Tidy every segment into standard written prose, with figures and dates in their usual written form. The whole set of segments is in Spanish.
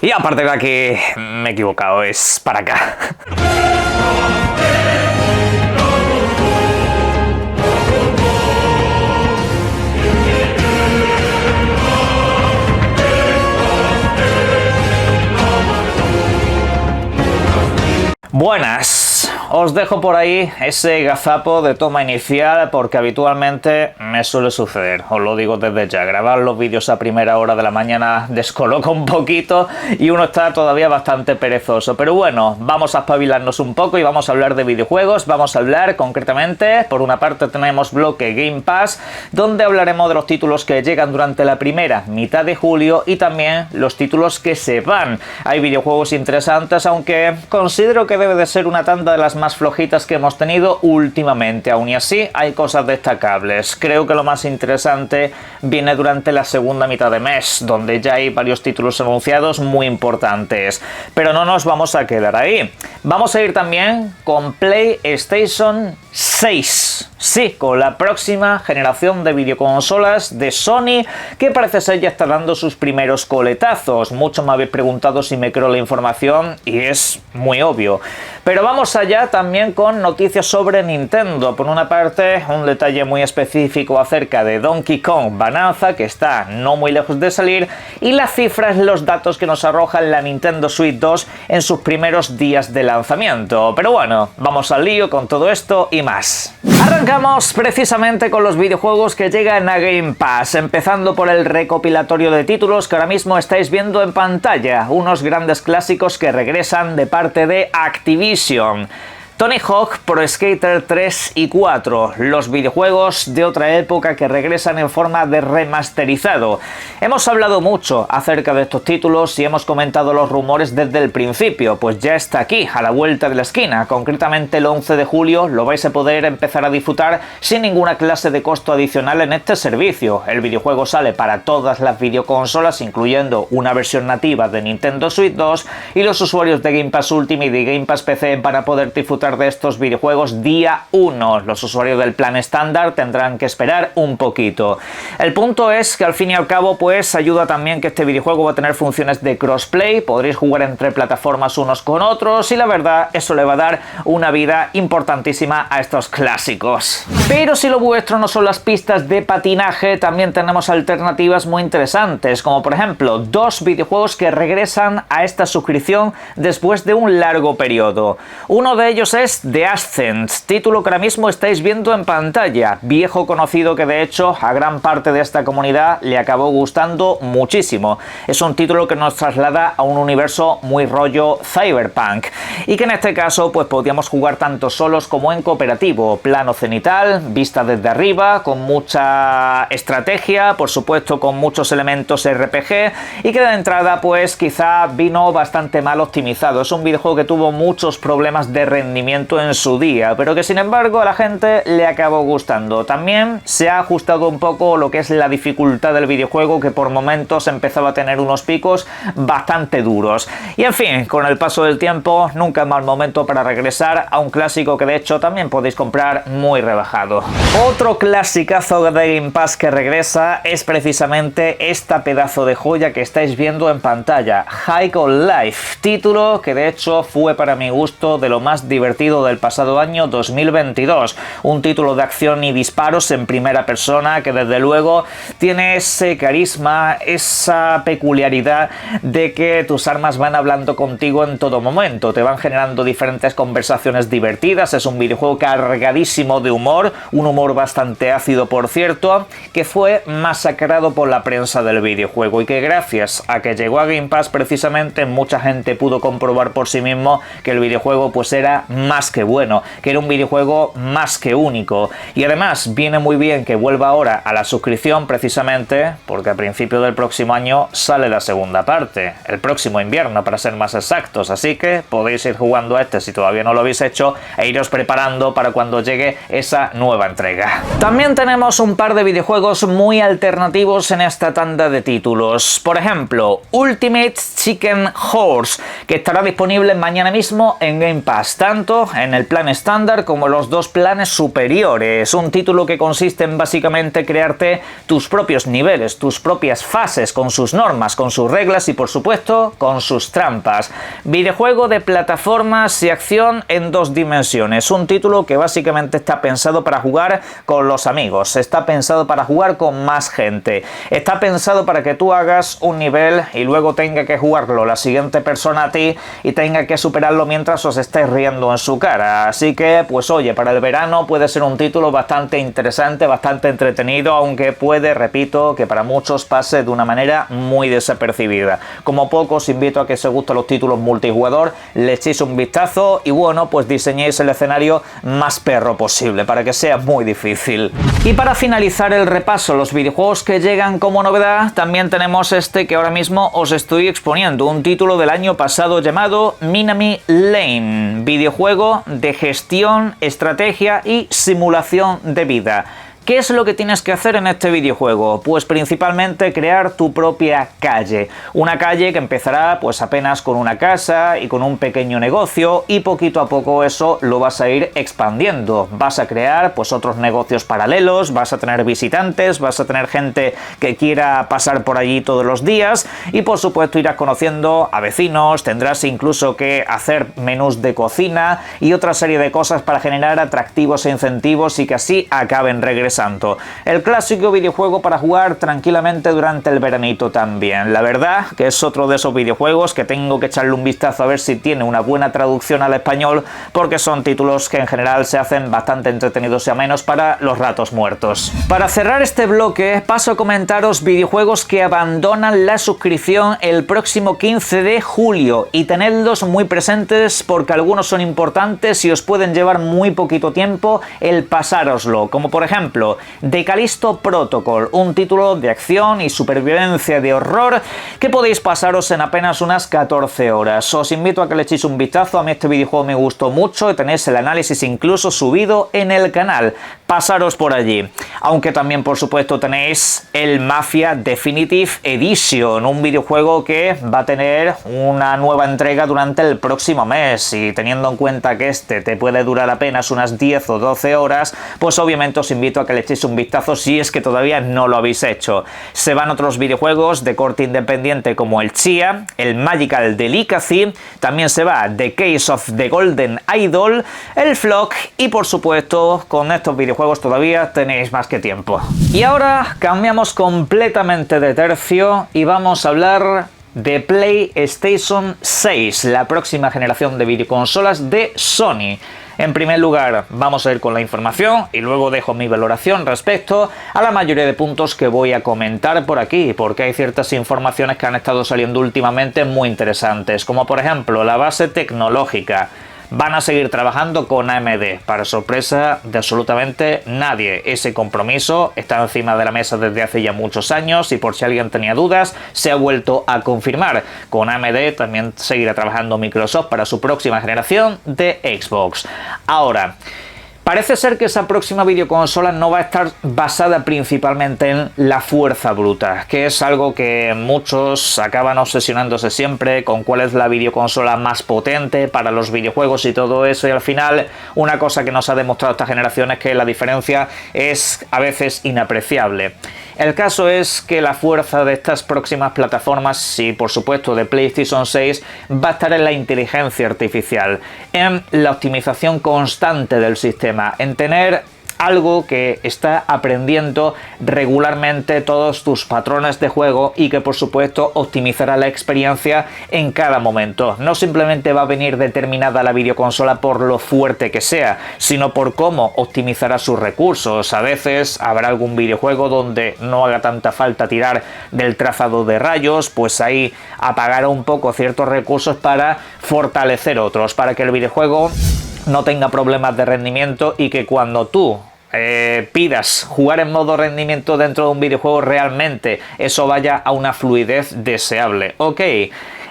Y aparte de aquí, me he equivocado, es para acá. Buenas, os dejo por ahí ese gazapo de toma inicial porque habitualmente me suele suceder, os lo digo desde ya, grabar los vídeos a primera hora de la mañana descoloca un poquito y uno está todavía bastante perezoso, pero bueno, vamos a espabilarnos un poco y vamos a hablar de videojuegos, vamos a hablar concretamente, por una parte tenemos bloque Game Pass, donde hablaremos de los títulos que llegan durante la primera mitad de julio y también los títulos que se van. Hay videojuegos interesantes, aunque considero que debe de ser una tanda de las más flojitas que hemos tenido últimamente. Aún y así hay cosas destacables. Creo que lo más interesante viene durante la segunda mitad de mes, donde ya hay varios títulos anunciados muy importantes. Pero no nos vamos a quedar ahí. Vamos a ir también con PlayStation 6. Sí, con la próxima generación de videoconsolas de Sony, que parece ser ya está dando sus primeros coletazos. Muchos me habéis preguntado si me creo la información y es muy obvio. Pero vamos allá también con noticias sobre Nintendo. Por una parte, un detalle muy específico acerca de Donkey Kong Bonanza, que está no muy lejos de salir, y las cifras, los datos que nos arroja la Nintendo Switch 2 en sus primeros días de lanzamiento. Pero bueno, vamos al lío con todo esto y más. Arrancamos precisamente con los videojuegos que llegan a Game Pass, empezando por el recopilatorio de títulos que ahora mismo estáis viendo en pantalla, unos grandes clásicos que regresan de parte de Activision. Tony Hawk Pro Skater 3 y 4, los videojuegos de otra época que regresan en forma de remasterizado. Hemos hablado mucho acerca de estos títulos y hemos comentado los rumores desde el principio, pues ya está aquí, a la vuelta de la esquina. Concretamente el 11 de julio lo vais a poder empezar a disfrutar sin ninguna clase de costo adicional en este servicio. El videojuego sale para todas las videoconsolas, incluyendo una versión nativa de Nintendo Switch 2, y los usuarios de Game Pass Ultimate y de Game Pass PC van a poder disfrutar de estos videojuegos día 1. Los usuarios del plan estándar tendrán que esperar un poquito. El punto es que al fin y al cabo pues ayuda también que este videojuego va a tener funciones de crossplay, podréis jugar entre plataformas unos con otros y la verdad eso le va a dar una vida importantísima a estos clásicos. Pero si lo vuestro no son las pistas de patinaje, también tenemos alternativas muy interesantes, como por ejemplo dos videojuegos que regresan a esta suscripción después de un largo periodo. Uno de ellos es The Ascent, título que ahora mismo estáis viendo en pantalla, viejo conocido que de hecho a gran parte de esta comunidad le acabó gustando muchísimo. Es un título que nos traslada a un universo muy rollo cyberpunk y que en este caso pues podíamos jugar tanto solos como en cooperativo, plano cenital, vista desde arriba, con mucha estrategia, por supuesto con muchos elementos RPG y que de entrada pues quizá vino bastante mal optimizado. Es un videojuego que tuvo muchos problemas de rendimiento en su día, pero que sin embargo a la gente le acabó gustando. También se ha ajustado un poco lo que es la dificultad del videojuego, que por momentos empezaba a tener unos picos bastante duros. Y en fin, con el paso del tiempo, nunca es mal momento para regresar a un clásico que de hecho también podéis comprar muy rebajado. Otro clasicazo de Game Pass que regresa es precisamente esta pedazo de joya que estáis viendo en pantalla, High on Life, título que de hecho fue para mi gusto de lo más divertido del pasado año 2022, un título de acción y disparos en primera persona que desde luego tiene ese carisma, esa peculiaridad de que tus armas van hablando contigo en todo momento, te van generando diferentes conversaciones divertidas. Es un videojuego cargadísimo de humor, un humor bastante ácido por cierto, que fue masacrado por la prensa del videojuego y que gracias a que llegó a Game Pass precisamente mucha gente pudo comprobar por sí mismo que el videojuego pues era más que bueno, que era un videojuego más que único. Y además viene muy bien que vuelva ahora a la suscripción precisamente porque a principio del próximo año sale la segunda parte, el próximo invierno para ser más exactos, así que podéis ir jugando a este si todavía no lo habéis hecho e iros preparando para cuando llegue esa nueva entrega. También tenemos un par de videojuegos muy alternativos en esta tanda de títulos, por ejemplo Ultimate Chicken Horse, que estará disponible mañana mismo en Game Pass, tanto tanto en el plan estándar como en los dos planes superiores. Un título que consiste en básicamente crearte tus propios niveles, tus propias fases, con sus normas, con sus reglas y por supuesto con sus trampas. Videojuego de plataformas y acción en 2 dimensiones. Un título que básicamente está pensado para jugar con los amigos, está pensado para jugar con más gente, está pensado para que tú hagas un nivel y luego tenga que jugarlo la siguiente persona a ti y tenga que superarlo mientras os estáis riendo en su cara. Así que, pues oye, para el verano puede ser un título bastante interesante, bastante entretenido, aunque puede, repito, que para muchos pase de una manera muy desapercibida. Como poco os invito a que si os gustan los títulos multijugador, le echéis un vistazo y bueno, pues diseñéis el escenario más perro posible para que sea muy difícil. Y para finalizar el repaso, los videojuegos que llegan como novedad, también tenemos este que ahora mismo os estoy exponiendo, un título del año pasado llamado Minami Lane, videojuego de gestión, estrategia y simulación de vida. ¿Qué es lo que tienes que hacer en este videojuego? Pues principalmente crear tu propia calle. Una calle que empezará pues apenas con una casa y con un pequeño negocio y poquito a poco eso lo vas a ir expandiendo. Vas a crear pues otros negocios paralelos, vas a tener visitantes, vas a tener gente que quiera pasar por allí todos los días y por supuesto irás conociendo a vecinos, tendrás incluso que hacer menús de cocina y otra serie de cosas para generar atractivos e incentivos y que así acaben regresando. El clásico videojuego para jugar tranquilamente durante el veranito también. La verdad que es otro de esos videojuegos que tengo que echarle un vistazo a ver si tiene una buena traducción al español, porque son títulos que en general se hacen bastante entretenidos y amenos para los ratos muertos. Para cerrar este bloque paso a comentaros videojuegos que abandonan la suscripción el próximo 15 de julio y tenedlos muy presentes porque algunos son importantes y os pueden llevar muy poquito tiempo el pasároslo, como por ejemplo The Callisto Protocol, un título de acción y supervivencia de horror que podéis pasaros en apenas unas 14 horas. Os invito a que le echéis un vistazo, a mí este videojuego me gustó mucho y tenéis el análisis incluso subido en el canal. Pasaros por allí. Aunque también por supuesto tenéis el Mafia Definitive Edition, un videojuego que va a tener una nueva entrega durante el próximo mes y teniendo en cuenta que este te puede durar apenas unas 10 o 12 horas, pues obviamente os invito a que le echéis un vistazo si es que todavía no lo habéis hecho. Se van otros videojuegos de corte independiente como el Chia, el Magical Delicacy, también se va The Case of the Golden Idol, el Flock y por supuesto con estos videojuegos todavía tenéis más que tiempo. Y ahora cambiamos completamente de tercio y vamos a hablar de PlayStation 6, la próxima generación de videoconsolas de Sony. En primer lugar, vamos a ir con la información y luego dejo mi valoración respecto a la mayoría de puntos que voy a comentar por aquí, porque hay ciertas informaciones que han estado saliendo últimamente muy interesantes, como por ejemplo la base tecnológica. Van a seguir trabajando con AMD, para sorpresa de absolutamente nadie. Ese compromiso está encima de la mesa desde hace ya muchos años y por si alguien tenía dudas, se ha vuelto a confirmar. Con AMD también seguirá trabajando Microsoft para su próxima generación de Xbox. Ahora, parece ser que esa próxima videoconsola no va a estar basada principalmente en la fuerza bruta, que es algo que muchos acaban obsesionándose siempre con cuál es la videoconsola más potente para los videojuegos y todo eso, y al final una cosa que nos ha demostrado esta generación es que la diferencia es a veces inapreciable. El caso es que la fuerza de estas próximas plataformas y por supuesto de PlayStation 6 va a estar en la inteligencia artificial, en la optimización constante del sistema, en tener algo que está aprendiendo regularmente todos tus patrones de juego y que por supuesto optimizará la experiencia en cada momento. No simplemente va a venir determinada la videoconsola por lo fuerte que sea, sino por cómo optimizará sus recursos. A veces habrá algún videojuego donde no haga tanta falta tirar del trazado de rayos, pues ahí apagará un poco ciertos recursos para fortalecer otros, para que el videojuego no tenga problemas de rendimiento y que cuando tú pidas jugar en modo rendimiento dentro de un videojuego realmente eso vaya a una fluidez deseable. Ok,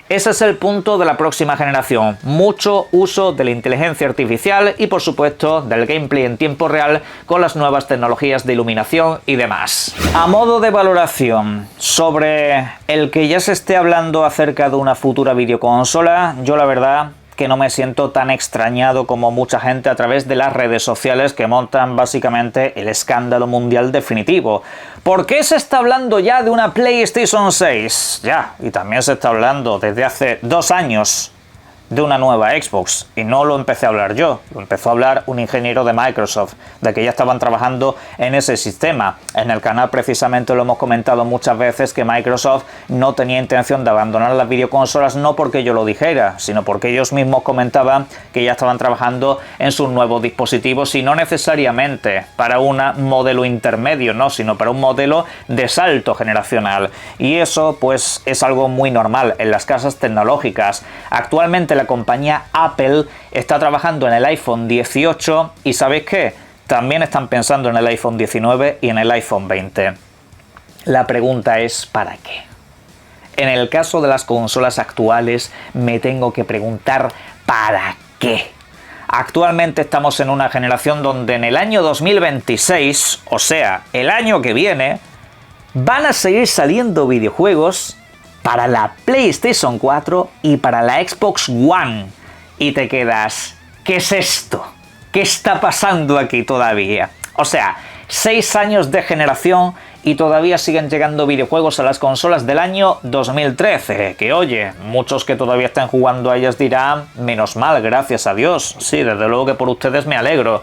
ese es el punto de la próxima generación, mucho uso de la inteligencia artificial y por supuesto del gameplay en tiempo real con las nuevas tecnologías de iluminación y demás. A modo de valoración sobre el que ya se esté hablando acerca de una futura videoconsola, yo la verdad que no me siento tan extrañado como mucha gente a través de las redes sociales que montan básicamente el escándalo mundial definitivo. ¿Por qué se está hablando ya de una PlayStation 6? Ya, y también se está hablando desde hace 2 años de una nueva Xbox, y no lo empecé a hablar yo, lo empezó a hablar un ingeniero de Microsoft, de que ya estaban trabajando en ese sistema. En el canal precisamente lo hemos comentado muchas veces que Microsoft no tenía intención de abandonar las videoconsolas, no porque yo lo dijera, sino porque ellos mismos comentaban que ya estaban trabajando en sus nuevos dispositivos, y no necesariamente para un modelo intermedio, no, sino para un modelo de salto generacional. Y eso pues es algo muy normal en las casas tecnológicas. Actualmente la compañía Apple está trabajando en el iPhone 18 y ¿sabéis qué? También están pensando en el iPhone 19 y en el iPhone 20. La pregunta es ¿para qué? En el caso de las consolas actuales me tengo que preguntar ¿para qué? Actualmente estamos en una generación donde en el año 2026, o sea, el año que viene, van a seguir saliendo videojuegos para la PlayStation 4 y para la Xbox One. Y te quedas, ¿qué es esto? ¿Qué está pasando aquí todavía? O sea, 6 años de generación y todavía siguen llegando videojuegos a las consolas del año 2013. Que oye, muchos que todavía están jugando a ellas dirán, menos mal, gracias a Dios. Sí, desde luego que por ustedes me alegro.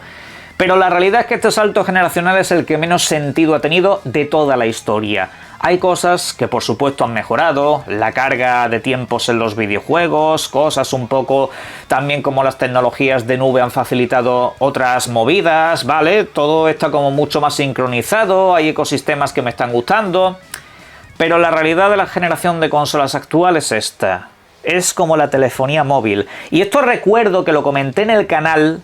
Pero la realidad es que este salto generacional es el que menos sentido ha tenido de toda la historia. Hay cosas que por supuesto han mejorado, la carga de tiempos en los videojuegos, cosas un poco también como las tecnologías de nube han facilitado otras movidas, ¿vale? Todo está como mucho más sincronizado, hay ecosistemas que me están gustando. Pero la realidad de la generación de consolas actual es esta. Es como la telefonía móvil. Y esto recuerdo que lo comenté en el canal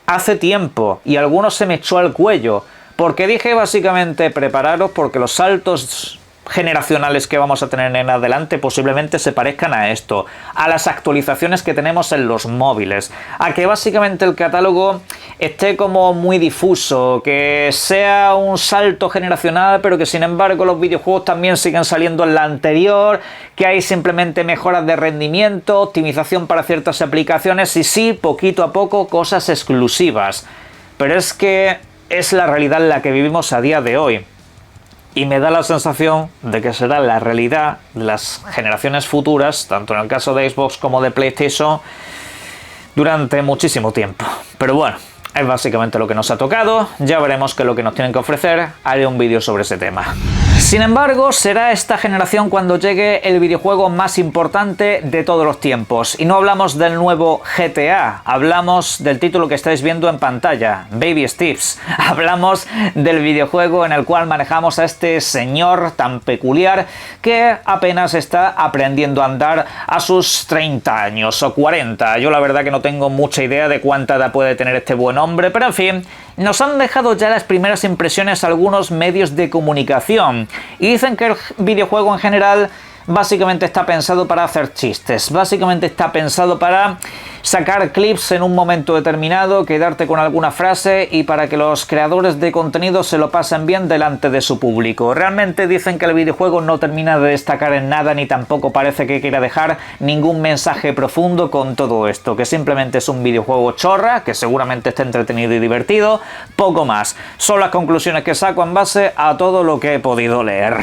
hace tiempo y algunos se me echó al cuello, porque dije básicamente prepararos porque los saltos generacionales que vamos a tener en adelante posiblemente se parezcan a esto, a las actualizaciones que tenemos en los móviles, a que básicamente el catálogo esté como muy difuso, que sea un salto generacional pero que sin embargo los videojuegos también siguen saliendo en la anterior, que hay simplemente mejoras de rendimiento, optimización para ciertas aplicaciones y sí, poquito a poco cosas exclusivas. Pero es que es la realidad en la que vivimos a día de hoy. Y me da la sensación de que será la realidad de las generaciones futuras, tanto en el caso de Xbox como de PlayStation, durante muchísimo tiempo. Pero bueno, es básicamente lo que nos ha tocado, ya veremos qué es lo que nos tienen que ofrecer, haré un vídeo sobre ese tema. Sin embargo, será esta generación cuando llegue el videojuego más importante de todos los tiempos. Y no hablamos del nuevo GTA, hablamos del título que estáis viendo en pantalla, Baby Steps. Hablamos del videojuego en el cual manejamos a este señor tan peculiar que apenas está aprendiendo a andar a sus 30 años o 40. Yo la verdad que no tengo mucha idea de cuánta edad puede tener este buen hombre, pero en fin, nos han dejado ya las primeras impresiones algunos medios de comunicación y dicen que el videojuego en general básicamente está pensado para hacer chistes, básicamente está pensado para sacar clips en un momento determinado, quedarte con alguna frase y para que los creadores de contenido se lo pasen bien delante de su público. Realmente dicen que el videojuego no termina de destacar en nada ni tampoco parece que quiera dejar ningún mensaje profundo con todo esto, que simplemente es un videojuego chorra, que seguramente está entretenido y divertido, poco más. Son las conclusiones que saco en base a todo lo que he podido leer.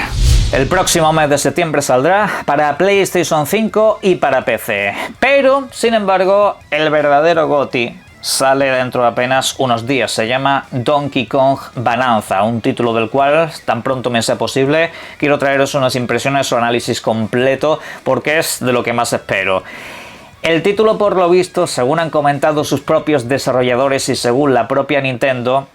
El próximo mes de septiembre saldrá para PlayStation 5 y para PC. Pero, sin embargo, el verdadero GOTY sale dentro de apenas unos días. Se llama Donkey Kong Bonanza, un título del cual, tan pronto me sea posible, quiero traeros unas impresiones o análisis completo porque es de lo que más espero. El título, por lo visto, según han comentado sus propios desarrolladores y según la propia Nintendo,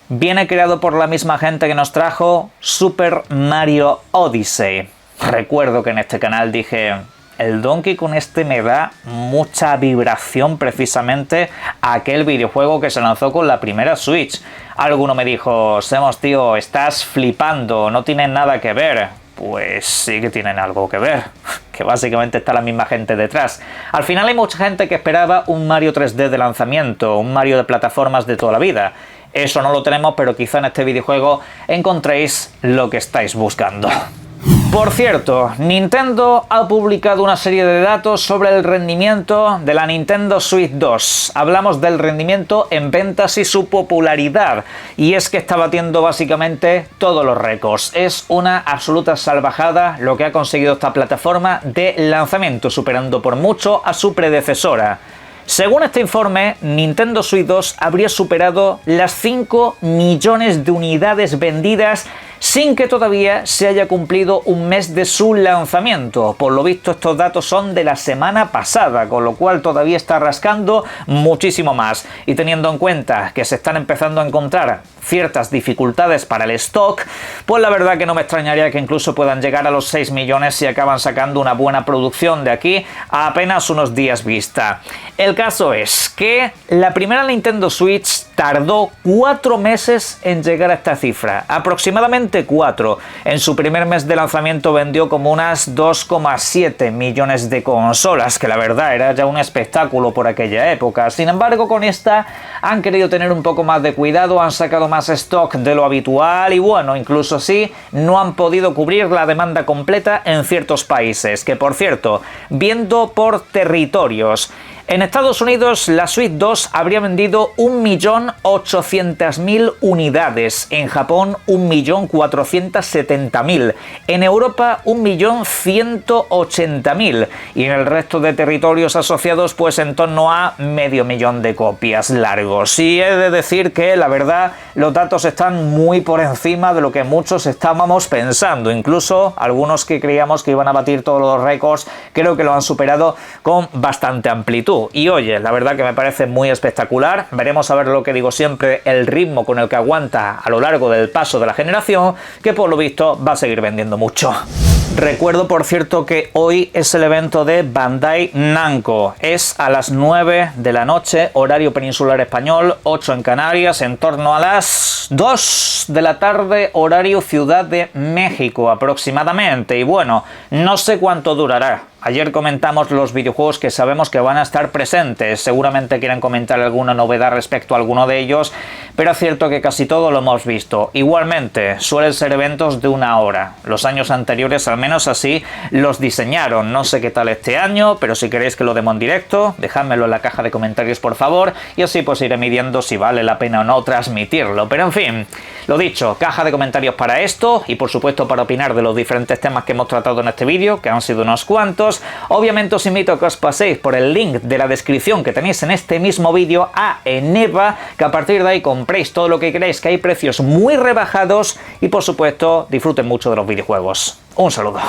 viene creado por la misma gente que nos trajo Super Mario Odyssey. Recuerdo que en este canal dije, el Donkey Kong este me da mucha vibración precisamente a aquel videojuego que se lanzó con la primera Switch. Alguno me dijo, Semos tío, estás flipando, no tiene nada que ver. Pues sí que tienen algo que ver, que básicamente está la misma gente detrás. Al final hay mucha gente que esperaba un Mario 3D de lanzamiento, un Mario de plataformas de toda la vida. Eso no lo tenemos, pero quizá en este videojuego encontréis lo que estáis buscando. Por cierto, Nintendo ha publicado una serie de datos sobre el rendimiento de la Nintendo Switch 2. Hablamos del rendimiento en ventas y su popularidad. Y es que está batiendo básicamente todos los récords. Es una absoluta salvajada lo que ha conseguido esta plataforma de lanzamiento, superando por mucho a su predecesora. Según este informe, Nintendo Switch 2 habría superado las 5 millones de unidades vendidas sin que todavía se haya cumplido un mes de su lanzamiento. Por lo visto, estos datos son de la semana pasada, con lo cual todavía está rascando muchísimo más. Y teniendo en cuenta que se están empezando a encontrar ciertas dificultades para el stock, pues la verdad que no me extrañaría que incluso puedan llegar a los 6 millones si acaban sacando una buena producción de aquí a apenas unos días vista. El caso es que la primera Nintendo Switch tardó 4 meses en llegar a esta cifra, aproximadamente 4. En su primer mes de lanzamiento vendió como unas 2,7 millones de consolas, que la verdad era ya un espectáculo por aquella época. Sin embargo, con esta han querido tener un poco más de cuidado, han sacado más stock de lo habitual y bueno, incluso así no han podido cubrir la demanda completa en ciertos países, que por cierto, viendo por territorios, en Estados Unidos la Switch 2 habría vendido 1.800.000 unidades, en Japón 1.470.000, en Europa 1.180.000 y en el resto de territorios asociados pues en torno a 500.000 de copias largos. Y he de decir que la verdad los datos están muy por encima de lo que muchos estábamos pensando, incluso algunos que creíamos que iban a batir todos los récords creo que lo han superado con bastante amplitud. Y oye, la verdad que me parece muy espectacular. Veremos a ver lo que digo siempre, el ritmo con el que aguanta a lo largo del paso de la generación, que por lo visto va a seguir vendiendo mucho. Recuerdo, por cierto, que hoy es el evento de Bandai Namco. Es a las 9 de la noche, horario peninsular español, 8 en Canarias, en torno a las 2 de la tarde, horario Ciudad de México aproximadamente. Y bueno, no sé cuánto durará. Ayer comentamos los videojuegos que sabemos que van a estar presentes. Seguramente quieren comentar alguna novedad respecto a alguno de ellos, pero es cierto que casi todo lo hemos visto. Igualmente, suelen ser eventos de 1 hora. Los años anteriores, al menos así, los diseñaron. No sé qué tal este año, pero si queréis que lo demos en directo, dejádmelo en la caja de comentarios, por favor, y así pues iré midiendo si vale la pena o no transmitirlo. Pero en fin, lo dicho, caja de comentarios para esto, y por supuesto para opinar de los diferentes temas que hemos tratado en este vídeo, que han sido unos cuantos. Obviamente os invito a que os paséis por el link de la descripción que tenéis en este mismo vídeo a Eneba, que a partir de ahí compréis todo lo que queráis, que hay precios muy rebajados y por supuesto disfruten mucho de los videojuegos. Un saludo.